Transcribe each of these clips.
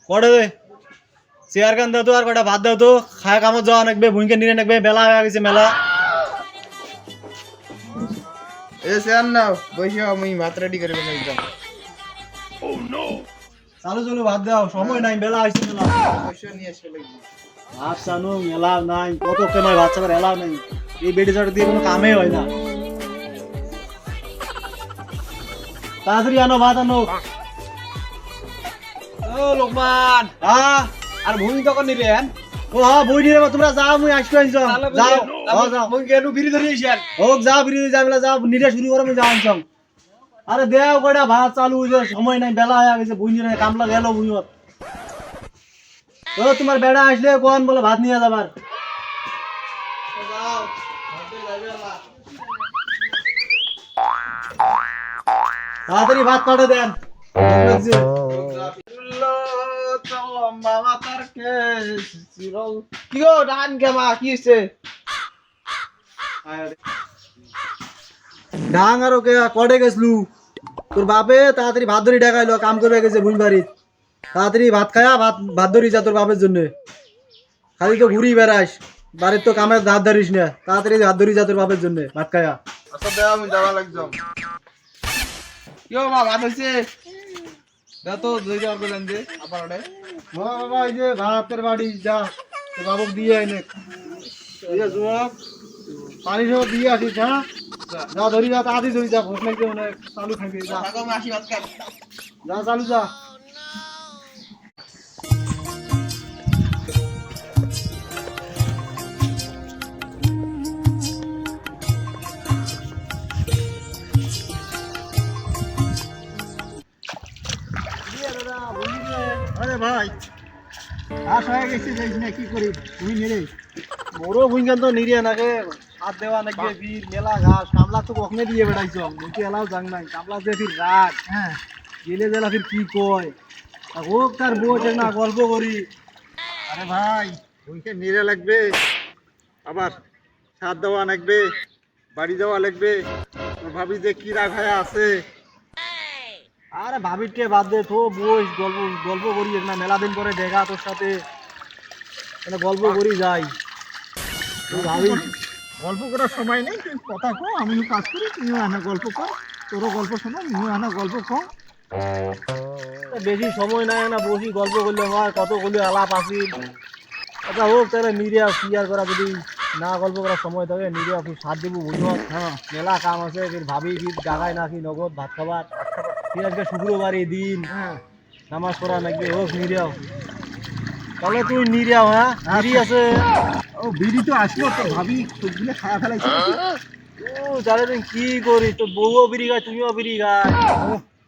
কড়ে chair কান দাও তো আর কটা ভাত দাও তো খায় কামত যাওয়া নাকবে ভুঁইকে নিয়ে নাকবে বেলা হয়ে গেছে মেলা এ চেয়ার নাও বসে আমি ভাত রেডি করে একদম চালু চালু ভাত দাও সময় নাই বেলা হয়েছে মেলা বসে নিয়ে এসে লাগবে ভাত চানু মেলা নাই কত কেনায় ভাত চাবার এলাও নাই এই বেটি চাটা দিয়ে কোনো কামে হয় না তাড়াতাড়ি আনো ভাত আনো ও লোকমান হ্যাঁ আর ভূমি তখন নিলেন ও হ্যাঁ বই নিয়ে তোমরা যাও মুই আসতে যাও যাও যাও মুই কেন বিড়ি ধরে এসেন হোক যাও বিরিয়ে যাও যাও নিরে শুরু করে আমি যাও আনছাম আরে দেও কয়টা ভাত চালু হইছে সময় নাই বেলা হয়ে গেছে বুঝি না কামলা গেল বুঝত ও তোমার বেড়া আসলে কোন বলে ভাত নিয়ে যাবার তাড়াতাড়ি ভাত পাঠে দেন কি গো ডান কেমা কি হইছে ডাং আর ওকে কটে গেছলু তোর বাপে তাড়াতাড়ি ভাত ধরি ডাকাইলো কাম করবে গেছে ভুল বাড়িত তাড়াতাড়ি ভাত খায়া ভাত ধরি যা তোর বাপের জন্য খালি তো ঘুরি বেড়াস বাড়ির তো কামের ধার ধরিস না তাড়াতাড়ি হাত ধরি যা তোর বাপের জন্য ভাত খায়া আচ্ছা দেও আমি যাওয়া লাগতাম কি গো মা ভাত হইছে দাও তো দুই jar বলেন যে আবার ওরে বাবা এই যে ভাতের বাড়ি যা তোর বাবুক দিয়ে আইনে এই যে জোয়াক পানি সব দিয়ে আসিস হ্যাঁ যা ধরি যা তাড়াতাড়ি ধরি যা ভোট নাকি অনেক চালু থাকবে যা থাকো মাসি ভাত খাই যা চালু যা আরে ভাই আস হয়ে গেছে যাইস না কি করি তুই নিরে মোরও ভুইঙ্গান তো নিরে নাকে হাত দেওয়া নাকি বীর মেলা ঘাস কামলা তো কখনো দিয়ে বেড়াইছ মুখে এলাও জাং নাই কামলা যে ফির রাগ হ্যাঁ গেলে জেলা ফির কি কয় হোক তার বউ না গল্প করি আরে ভাই ভুইকে নিরে লাগবে আবার সাত দেওয়া লাগবে বাড়ি যাওয়া লাগবে তোর ভাবি যে কি রাগ হয়ে আছে আরে ভাবিরকে বাদ দে তো বই গল্প গল্প করি না মেলা দিন পরে দেখা তোর সাথে গল্প করি যাই তুই ভাবি গল্প করার সময় নেই তুই কথা কো আমিও কাজ করি তুইও আনা গল্প কর তোরও গল্প শোনো আমিও আনা গল্প কর বেশি সময় নাই না বসি গল্প করলে হয় কত করলে আলাপ আসিল আচ্ছা হোক তাহলে নিরিয়া ক্লিয়ার করা যদি না গল্প করার সময় থাকে নিরিয়া খুব সাথ দেবো বুঝবো হ্যাঁ মেলা কাম আছে ফির ভাবি ফির জাগায় নাকি নগদ ভাত খাবার ফির আজকে শুক্রবার এই দিন হ্যাঁ নামাজ পড়া নাকি হোক নিরিয়াও তাহলে তুই নিরিয়াও হ্যাঁ বিড়ি আছে ও বিড়ি তো আসলো তো ভাবি সবগুলো খাওয়া ফেলাইছে ও জানে তুই কি করি তোর বউও বিড়ি খায় তুমিও বিড়ি খায়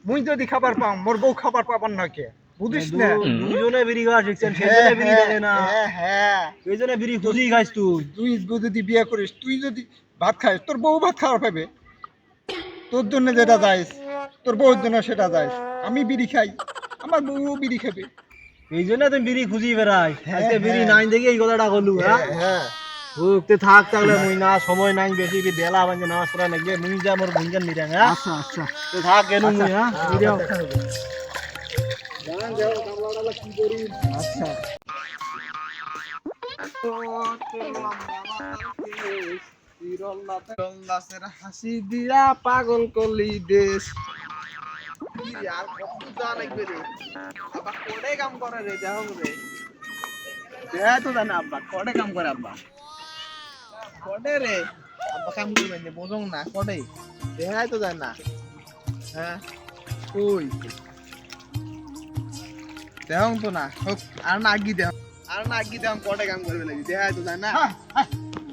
মুই যদি খাবার পাম মোর বউ খাবার পাবার না কে বুঝিস না দুজনে বিড়ি খাওয়া শিখছেন সেজনে বিড়ি থাকে না হ্যাঁ এই জন্য বিড়ি খুঁজি খাইস তুই তুই যদি বিয়ে করিস তুই যদি ভাত খাইস তোর বউ ভাত খাওয়ার পাবে তোর জন্য যেটা যাইস তোর বউর জন্য সেটা যাইস আমি বিড়ি খাই আমার বউও বিড়ি খাবে এই জন্য তুমি বিড়ি খুঁজি বেড়াই আজকে বিড়ি নাই দেখি এই কথাটা বললু হ্যাঁ হ্যাঁ হুকতে থাক তাহলে মুই না সময় নাই বেশি বেলা বাজে নামাজ পড়া লাগবে মুই যা মোর ভুঙ্গান নিরাং হ্যাঁ আচ্ছা আচ্ছা তো থাক কেন মুই হ্যাঁ নিরাও আচ্ছা হাসি দিয়া পাগল করলি দেশ আর কত জান লাগবে রে আব্বা কোডে কাম করে রে দেখো রে দেয়া তো জানা আব্বা কোডে কাম করে আব্বা কোডে রে আব্বা কাম করবে না বুঝং না কোডে দেখাই তো জানা হ্যাঁ ওই দেহং তো না হোক আর না আগি দেহ আর না আগি দেহ কোডে কাম করবে লাগি দেখাই তো জানা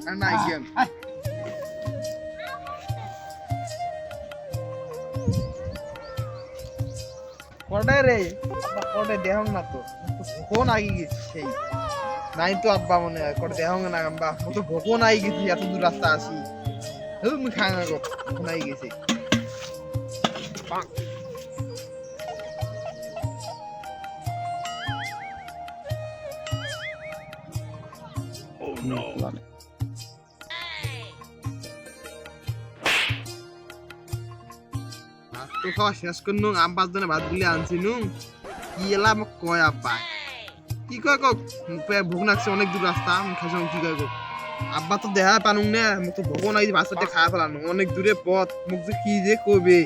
আর না আগি কোডে রে আব্বা কোডে দেহং না তো কোন আগি গেছি সেই নাই তো আব্বা মনে হয় কোডে দেহং না আব্বা ও তো ভোকন আই গেছি এত দূর রাস্তা আসি তুমি খাঙ্গা গো কোন আই গেছি তো খাওয়া শেষ করনু আব্বার জন্য ভাত গুলি আনছি নু কি এলা মোক কয় আব্বা কি কয় কক মুখে ভোগ লাগছে অনেক দূর রাস্তা আমি খাইছিলাম কি কয় কক আব্বা তো দেখা পানুং না মোক তো ভোগ নাই ভাতটা খাওয়া ফেলানো অনেক দূরে পথ মোক যে কি যে কবে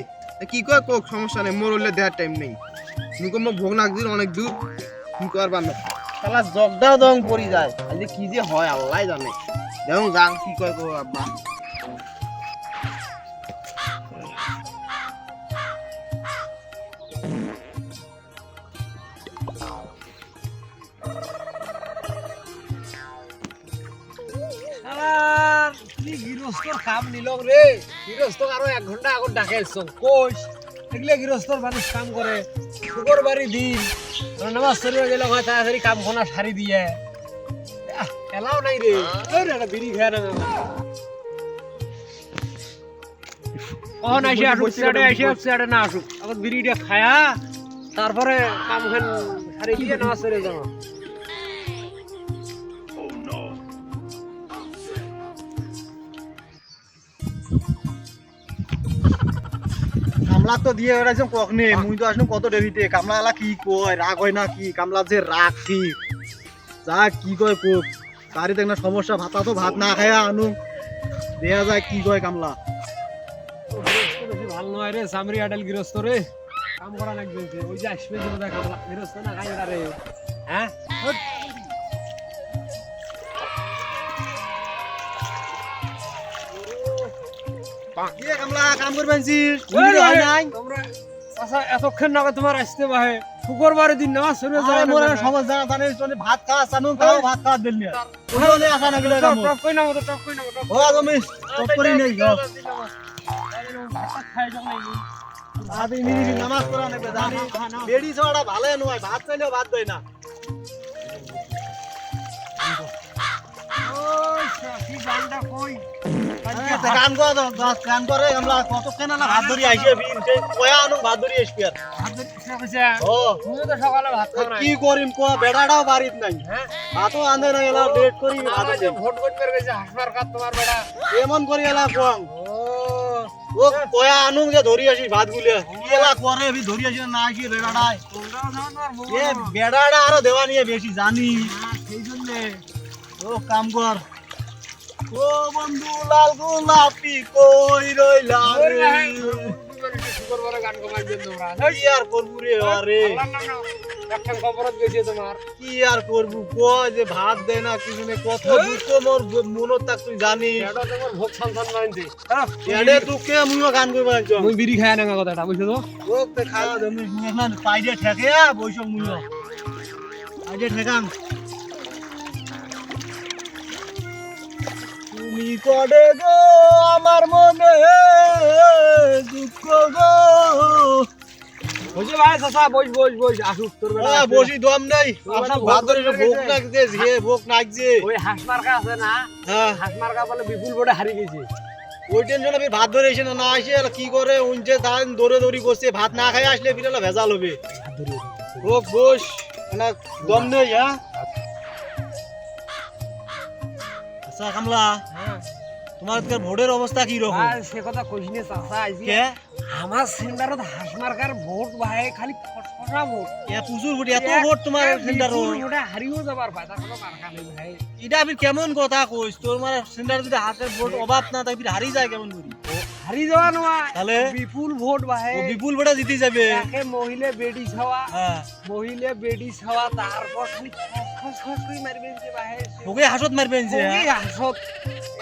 কি কয় কক সমস্যা নেই মোর হলে দেওয়ার টাইম নেই মুখে মোক ভোগ লাগছে অনেক দূর কি কর পারলো শালা জগদাও দং পড়ি যায় আজ কি যে হয় আল্লাহ জানে দেখুন যাং কি কয় কক আব্বা কি গৃহস্থর কাম নিলক রে গৃহস্থক আরো 1 ঘন্টা আগত ডাকেছ কোষ এগুলো গৃহস্থর মানুষ কাম করে শুক্রবারই দিন নামাজ পড়ে গেল হয় তাড়াতাড়ি কাম খনা সারি দিয়ে এলাও নাই রে একটা বিড়ি খেয়ে না কখন আসে আসুক সেটা না আসুক আবার বিড়িটা খায়া তারপরে কাম খান সারি দিয়ে নামাজ পড়ে যাবো কামলা তো দিয়ে বেড়াইছো কখনে মুই তো আসনু কত দেরিতে কামলা এলা কি কয় রাগ হয় না কি কামলা যে রাগ কি যা কি কয় কোক তারই দেখ না সমস্যা ভাতা তো ভাত না খায়া আনু দেয়া যায় কি কয় কামলা বেশি ভালো নয় রে সামরি আডেল গৃহস্থ রে কাম করা লাগবে ওই যে আসবে যে কামলা গৃহস্থ না খাই রে হ্যাঁ কামলা কাম করবেন এতক্ষণ না তোমার আসতে বাহে শুক্রবারের দিন নামাজ শুরু যায় মোর সমাজ জানা জানে চলে ভাত খাওয়া সানু খাও ভাত খাওয়া দিল না ওনা ওনে আসা না গেলে টপ কই না ও তুমি টপ করি নেই গো খাই যাও নাই আদি মিনি নামাজ পড়া নেবে জানি বেড়ি ছড়া ভালো নয় ভাত চাইলেও ভাত দেয় না ওই কি গানটা কই গান কর গান করে আমরা কতক্ষণ না ভাত ধরি আইছে বিন সেই কয়া আনু ভাত ধরি আসবি আর ভাত ধরি কইছে ও তুমি তো সকালে ভাত খাও না কি করিম কো বেড়াটাও বাড়িত নাই হ্যাঁ ভাতও আনতে না এলা লেট করি ভাত দে ভোট ভোট করে গেছে হাসবার কাট তোমার বেড়া এমন করি এলা কোং ও কয়া আনু যে ধরি আসি ভাত গুলে কি এলা করে বি ধরি আসি না আসি বেড়াটাই এ বেড়াটা আরো দেওয়া নিয়ে বেশি জানি সেই জন্য ও কাম কর ও বন্ধু লাল গোলাপি কই রইলা রে শুক্রবারে গান কমাই দেন তোমরা কি আর করবু রে আরে একটা খবরত গেছে তোমার কি আর করবু কো যে ভাত দেয় না কিছু নে কত দুঃখ মোর মনত তাক তুই জানি এটা তোমার ভোগ সন্তান মানতে এডে তুকে মুইও গান কই বানছ মুই বিড়ি খায় না কথাটা বুঝছো তো ওক তে খাওয়া দে মুই না পাইডে ঠেকে বইছ মুইও পাইডে ঠেকাম তুমি করে গো আমার মনে দুঃখ গো বুঝি ভাই চাচা বস আসুক তোর বেলা বসি দম নাই আপনার ভাত ধরে ভোগ লাগছে যে ভোগ লাগছে ওই হাসমার্কা আছে না হ্যাঁ হাসমার্কা বলে বিপুল বড় হারি গেছে ওই টেনশনে আমি ভাত ধরে এসে না আসে আর কি করে উনছে ধান দৌড়ি করছে ভাত না খাই আসলে বিরালা ভেজাল হবে ভোগ বস না দম নেই হ্যাঁ আচ্ছা কামলা হ্যাঁ তোমার আজকের ভোটের অবস্থা কি রকম আর সে কথা কইছ না চাচা আইছি কে আমার সেন্টারত হাসমার্কার ভোট ভাই খালি ফসফসা ভোট এ প্রচুর ভোট এত ভোট তোমার সেন্টারত ওটা হারিও যাবার পায় তার কোনো মার্কা নেই ভাই এটা আমি কেমন কথা কইছ তোর মানে সেন্টার যদি হাতের ভোট অভাব না তাই হারি যায় কেমন করি হারি যাওয়া নয় তাহলে বিপুল ভোট ভাই ও বিপুল ভোটে জিতে যাবে একে মহিলা বেডি ছাওয়া হ্যাঁ মহিলা বেডি ছাওয়া তারপর খালি ফসফস কই মারবেন যে ভাই ওকে হাসত মারবেন যে ওকে হাসত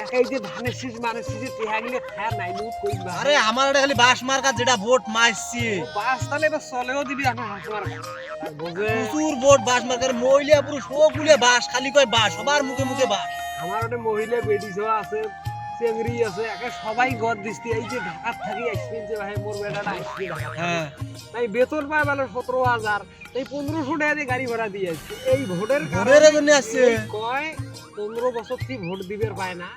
একাই যে ধানের শীষ মানে শীষে টেহা গিলে খায় নাই লুট কইবা আরে আমার এটা খালি বাস মার্কা যেটা ভোট মারছে বাস তাহলে এবার চলেও দিবি এখন হাস মার্কা প্রচুর ভোট বাস মার্কার মহিলা পুরুষ সবগুলো বাস খালি কয় বাস সবার মুখে মুখে বাস আমার ওটা মহিলা বেডি ছাওয়া আছে চেংড়ি আছে একে সবাই গদ দিস্তি এই যে ঢাকার থাকি আসছেন যে ভাই মোর বেটাটা আসছে হ্যাঁ তাই বেতন পায় বলে 17,000 এই 1500 টাকা দিয়ে গাড়ি ভাড়া দিয়ে আসছে এই ভোটের কারণে আসছে কয় 15 বছর থেকে ভোট দিবের পায় না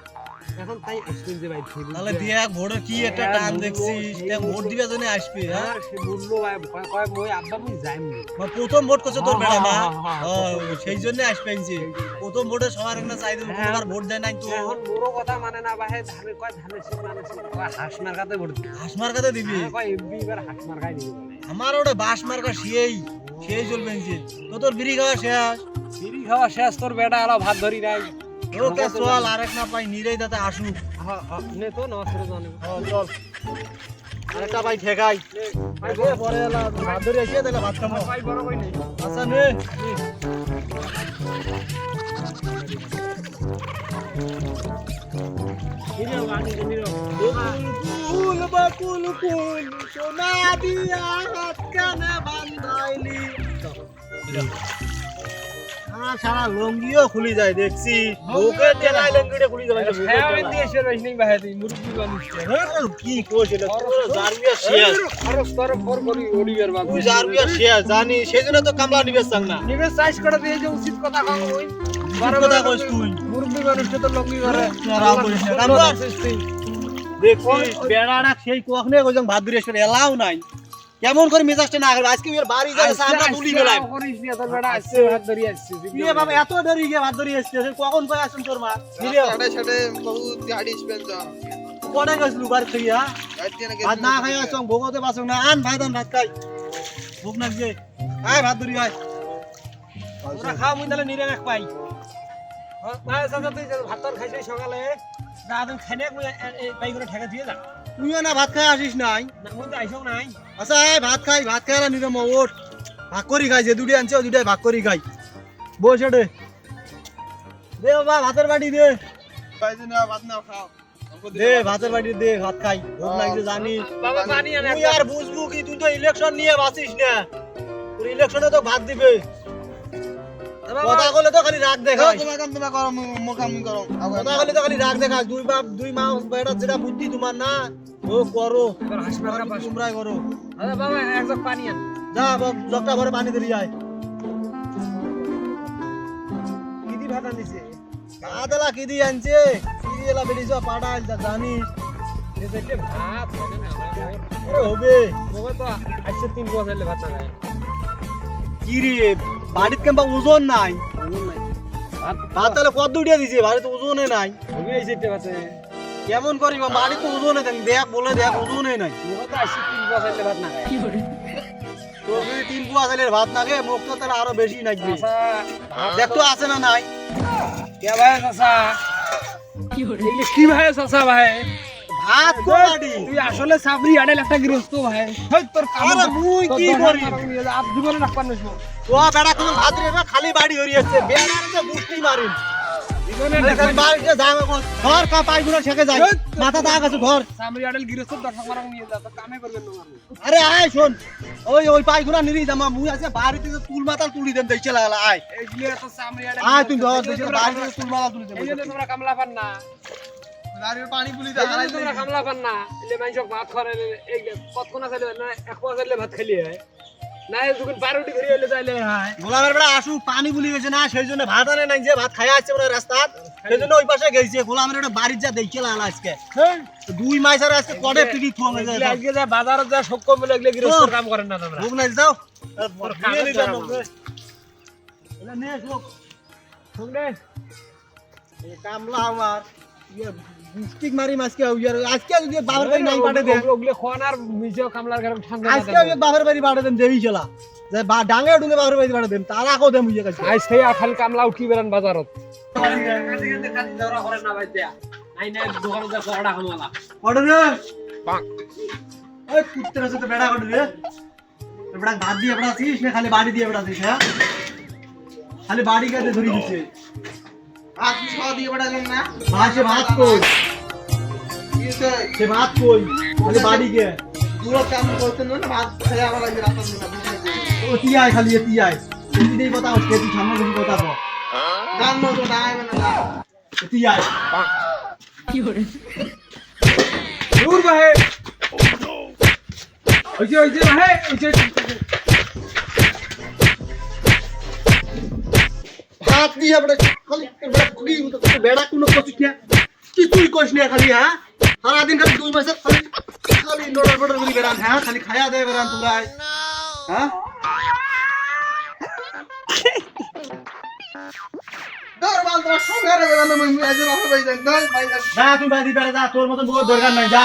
এখন তাই আসবেন যে ভাই তাহলে দেখ ভোটের কি একটা টান দেখছিস দেখ ভোট দিবার জন্য আসবে হ্যাঁ সে বললো ভাই কয় মই আব্বা মুই যাইনি প্রথম ভোট করছে তোর বেড়া না হ্যাঁ, সেই জন্য আসবে প্রথম ভোটে সবার একটা চাই দেবো হ্যাঁ। কোনোবার ভোট দেয় নাই তো এখন মোরও কথা মানে না ভাই ধানের কয় ধানের শীত মানে কয় হাঁস মার্কাতে ভোট দিবি হাঁস মার্কাতে দিবি কয় এমপি এবার হাঁস মার্কাই দিবি আমার ওটা বাস মার্কা সেই চলবে তো তোর বিড়ি খাওয়া শেষ বিড়ি খাওয়া শেষ তোর বেটা আলো ভাত ধরি নাই ওকে চল আরেক না পাই নিরেই দাতে আসুক নে তো নমস্কার জানে চল আরেকটা পাই ঠেকাই পরে এলা ভাত ধরে আসিয়ে তাহলে ভাত খাবো ভাই বড় ভাই নেই আচ্ছা নে নিরো গানি নিরো ফুল বাকুল ফুল সোনা দিয়া হাত কানে বান্ধাইলি সারা লঙ্গিও খুলি যায় দেখছি বুকের জেলায় লঙ্গিটা খুলি যাবে হ্যাঁ আমি দেশের ভাই নেই ভাই তুই মুরগি বানিস কি কোছিল জারবিয়া শেষ আর তোর ফর করি ওডিয়ার বাবু তুই জারবিয়া শেষ জানি সেজন্য তো কামলা নিবেশ চাং না নিবে সাইজ করে দিয়ে যে উচিত কথা কম ওই বারো কথা কইস তুই মুরগি মানুষ তো লঙ্গি করে রাম করিস না কামলা দেখছিস বেড়াটা সেই কখনে কইছং ভাত ধরে এসে এলাও নাই কেমন করে মেজাজটা না করে আজকে এর বাড়ি যায় সামনে তুলি গেলাম করিস না তোর বেটা আসছে ভাত ধরি আসছে তুই বাবা এত দেরি গিয়ে ভাত ধরে এসছিস কখন কই আসুন তোর মা নিরে সাড়ে সাড়ে বহুত গাড়ি স্পেন্স কোনে গেছলু বাড়ি থেকে হ্যাঁ ভাত না খাই আসং ভোগতে পাসং না আন ভাত খাই ভোগ না গিয়ে আয় ভাত ধরি আয় তোরা খাও মুই তাহলে নিরে এক পাই ভাই সাথে তুই ভাত তোর খাইছিস সকালে দাদন খাইনে এই পাই করে ঠেকা দিয়ে যা তুইও না ভাত খাই আসিস নাই না মুই তো আইছং নাই আচ্ছা আয় ভাত খাই আর নিরে মা ওঠ ভাগ করি খাই যে দুটি আনছে ওই দুটাই ভাগ করি খাই বস এটে দে বাবা ভাতের বাটি দে পাইছে না ভাত না খাও দে ভাতের বাটি দে ভাত খাই ভোগ লাগছে জানি বাবা পানি আনে তুই আর বুঝবু কি তুই তো ইলেকশন নিয়ে বাঁচিস না তোর ইলেকশনে তো ভাত দিবে কথা বলে তো খালি রাগ দেখাস তোমার করো মুখামি করো কথা বলে তো খালি রাগ দেখাস দুই মা বেটা যেটা বুদ্ধি তোমার না ও করো তোর হাসপাতাল পাশ তোমরাই করো আরে বাবা এক জগ পানি আন যা জগটা ভরে পানি ধরে যায় কিদি ভাত আনিছে আদলা কি দিয়ে আনছে কি এলা বেরিয়েছ পাড়াল যা জানিস এ দেখলে ভাত হবে না ওরে হবে বাবা তো আজকে 3 বছর হলে ভাত না কি রে বাড়িতে কেমবা ওজন নাই ভাত তাহলে কত উঠিয়ে দিছে বাড়িতে ওজনে নাই আমি এই যেতে ভাতে কেমন করি বাড়িতে ওজনে দেখ বলে দেখ ওজনে নাই বাবা তো আজকে 3 বছর হলে ভাত না কি করে তোর যদি 3 কুয়া চালের ভাত নাগে মুখ তো তাহলে আরো বেশি নাকবে আচ্ছা দেখ তো আছে না নাই কে ভাই চাচা কি করে এগুলো কি ভাই চাচা ভাই ভাত কোয়াডি তুই আসলে সাবরি আড়াই একটা গৃহস্থ ভাই হেই তোর কাম আরে মুই কি করি আপ জীবনে রাখবার নইছো ও বেড়া কোন ভাত রে খালি বাড়ি হরিয়েছে বেড়ার তো গুষ্টি মারিন জীবনে খালি বাড়িতে যাবে কোন ঘর কা পাইগুলো ছেকে যায় মাথা দাগ আছে ঘর সাবরি আড়াই গৃহস্থ দর্শক মারাং নিয়ে যা তো কামে করবেন না আরে আয় শোন ওই পাইগুলো নিরি জামা মুই আছে বাড়িতে তুল মাথা তুলি দেন দেইছে লাগলা আয় এইগুলো তো সাবরি আড়াই আয় তুই ধর দেইছে বাড়িতে তুল মাথা তুলি দেন এইগুলো তোমরা কামলা পান না গাড়ির পানি পুলি এইগুলো তোমরা কামলা পান না এলে মাইজক ভাত করে এই কতক্ষণ আছে না এক পাঁচ হলে ভাত খালি হয় না যখন বারোটি ঘুরে এলে যাইলে হয় গোলামের বেড়া আসু পানি বুলি গেছে না সেই জন্য ভাত আনে নাই যে ভাত খাই আসছে ওরা রাস্তাত সেই জন্য ওই পাশে গেছে গোলামের ওটা বাড়ির যা দেখছে লাগলা আজকে দুই মাস আর আজকে কডে পিটি থুয়া হয়ে যায় আজকে যা বাজারে যা সক্য মিলে গেলে গৃহস্থ কাম করেন না তোমরা ভোগ নাই যাও কামে নিয়ে যাবো। এটা নে লোক শুনলে এই কামলা আমার ইয়ে স্টিক মারি মাসকে আজকে যদি বাবার বাড়ি নাই পাঠে দে ওগুলো খান আর নিজেও কামলার ঘরে ঠান্ডা আজকে ওই বাবার বাড়ি পাঠে দেন দেই চলা যে ডাঙে ডুঙে বাবার বাড়ি পাঠে দেন তারা কো দেম ইয়ে কাছে আজ সেই খালি কামলা উঠি বেরান বাজারত অর্ডার রে ওই কুত্তের সাথে বেড়া অর্ডার রে বেড়া ভাত দিয়ে বেড়া আছিস না খালি বাড়ি দিয়ে বেড়া আছিস হ্যাঁ খালি বাড়ি কাটে ধরি দিছে ভাত খাওয়া দিয়ে বেড়ালেন না মাসে ভাত কই সে ভাত কই খালি বাড়ি কে পুরো কাম করতেন না ভাত খাই আবার লাগে রাতের দিন ও তিয়াই খালি তিয়াই তুই কথা হচ্ছে তুই সামনে বেশি কথা বল গান মতো নাই মানে না তিয়াই দূর ভাই ওই যে ভাই ওই যে ভাত দিয়ে বেড়া খালি বেড়া কুড়ি বেড়া কোনো কিছু কে কিছুই কইস না খালি হ্যাঁ সারাদিন খালি 2 মাসে খালি খালি লড়ার বড়র করে বেড়ান হ্যাঁ খালি খায়া দেয় বেড়ান তোমরা হ্যাঁ দর বাল তোর সঙ্গে রে জানো মুই আজ বাবা ভাই যাই দর ভাই যা তুই বাড়ি বেড়া যা তোর মতন বহুত দরকার নাই যা